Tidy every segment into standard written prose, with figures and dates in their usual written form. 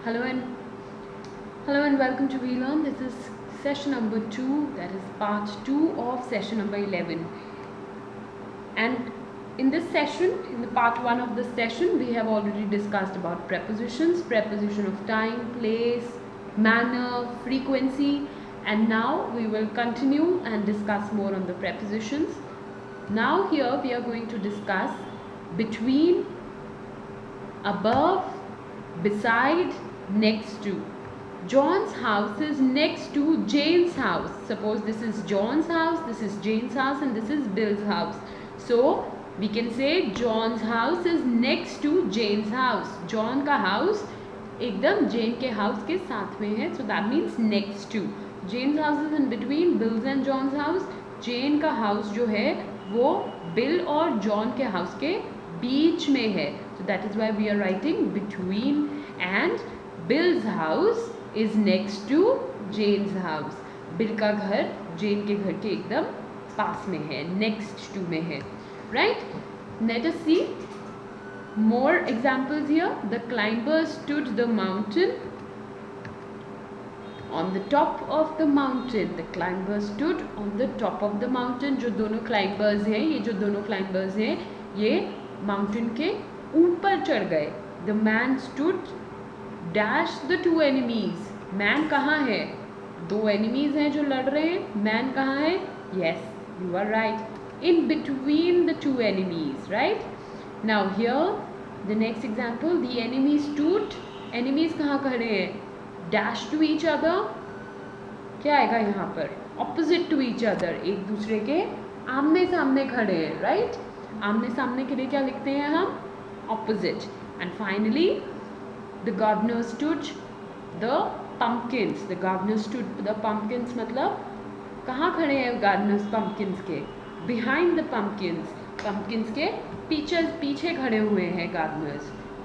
Hello and welcome to VLearn. This is session number 2, that is part 2 of session number 11. And in this session, in the part 1 of this session, we have already discussed about prepositions, preposition of time, place, manner, frequency, and now we will continue and discuss more on the prepositions. Now here we are going to discuss between, above, beside, next to. John's house is next to Jane's house. Suppose this is John's house, this is Jane's house, and this is Bill's house. So we can say John's house is next to Jane's house. John का house एकदम Jane के house के साथ में है. So that means next to. Jane's house is in between Bill's and John's house. Jane का house जो है वो Bill और John के house के बीच में है. So that is why we are writing between, and Bill's house is next to Jane's house. Bill का घर Jane के घर के एकदम पास में है, next to में है, right? Let us see more examples here. The climber stood the mountain. On the top of the mountain, the climber stood on the top of the mountain. जो दोनों climbers हैं, ये जो दोनों climbers हैं, ये mountain के ऊपर चढ़ गए. The man stood dash the two enemies. Man कहाँ है? दो enemies हैं जो लड़ रहे हैं. Man कहाँ है? Yes, you are right. In between the two enemies, right? Now here the next example. The enemies stood. Enemies कहाँ खड़े हैं? Dash to each other. क्या आएगा यहाँ पर? Opposite to each other. एक दूसरे के आमने सामने खड़े हैं, right? आमने सामने के लिए क्या लिखते हैं हम? Opposite. And finally, the gardener stood the pumpkins. The gardener stood the pumpkins मतलब कहाँ खड़े हैं gardeners pumpkins के? Behind the pumpkins. Pumpkins के पीछे खड़े हुए हैं gardeners,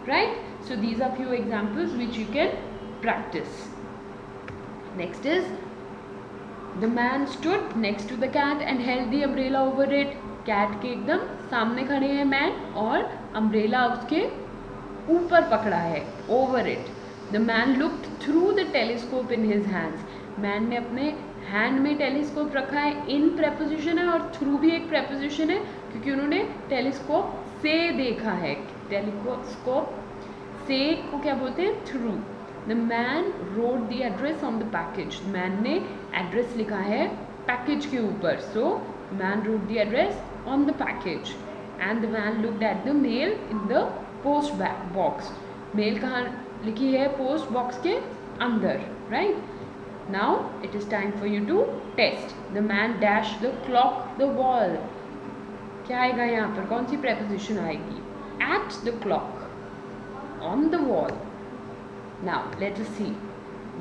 right? So these are few examples which you can practice. Next is, the man stood next to the cat and held the umbrella over it. Cat के एकदम सामने खड़े हैं man और umbrella उसके ऊपर पकड़ा है, over it. The man looked through the telescope in his hands. Man ने अपने hand में telescope रखा है. In preposition है और through भी एक preposition है क्योंकि उन्होंने telescope से देखा है. Telescope से को क्या बोलते हैं? Through. The man wrote the address on the package. Man ने address लिखा है package के ऊपर. So man wrote the address on the package. And the man looked at the mail in the post box. Mail कहाँ लिखी है? Post box के अंदर, right? Now it is time for you to test. The man dashed the clock the wall. क्या आएगा यहाँ पर? कौन सी preposition आएगी? At the clock, on the wall. Now let us see.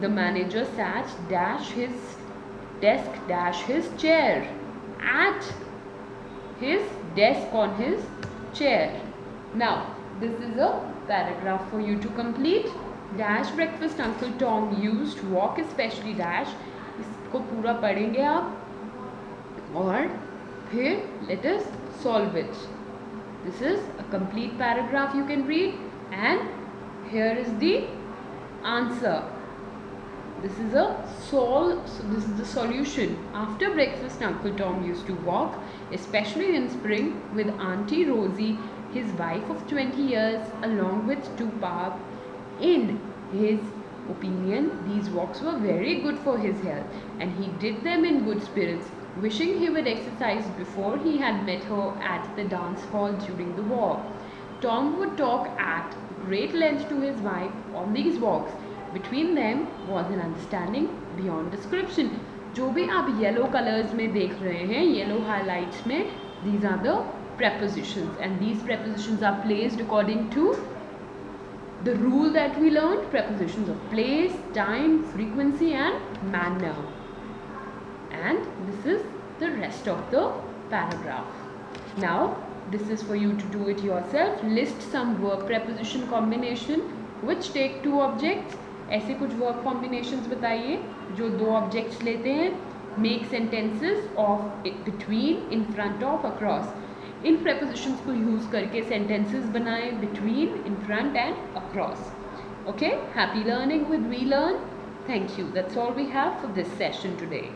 The manager sat dash his desk dash his chair. At his desk, on his chair. Now this is a paragraph for you to complete. Dash breakfast Uncle Tom used. Walk especially dash. इसको पूरा पढ़ेंगे आप और फिर let us solve it. This is a complete paragraph you can read, and here is the answer. This is the solution. After breakfast, Uncle Tom used to walk, especially in spring, with Auntie Rosie, his wife of 20 years, along with two pups. In his opinion, these walks were very good for his health, and he did them in good spirits, wishing he would exercise before he had met her at the dance hall during the war. Tom would talk at great length to his wife on these walks. Between them was an understanding beyond description. जो भी आप yellow colors में देख रहे हैं, yellow highlights में, these are the prepositions, and these prepositions are placed according to the rule that we learned. Prepositions of place, time, frequency and manner. And this is the rest of the paragraph. Now this is for you to do it yourself. List some verb preposition combination which take two objects. ऐसे कुछ verb combinations बताइए जो दो objects लेते हैं. Make sentences of between, in front of, across. In prepositions को use करके sentences बनाएं between, in front and across. Okay, happy learning with We Learn. Thank you. That's all we have for this session today.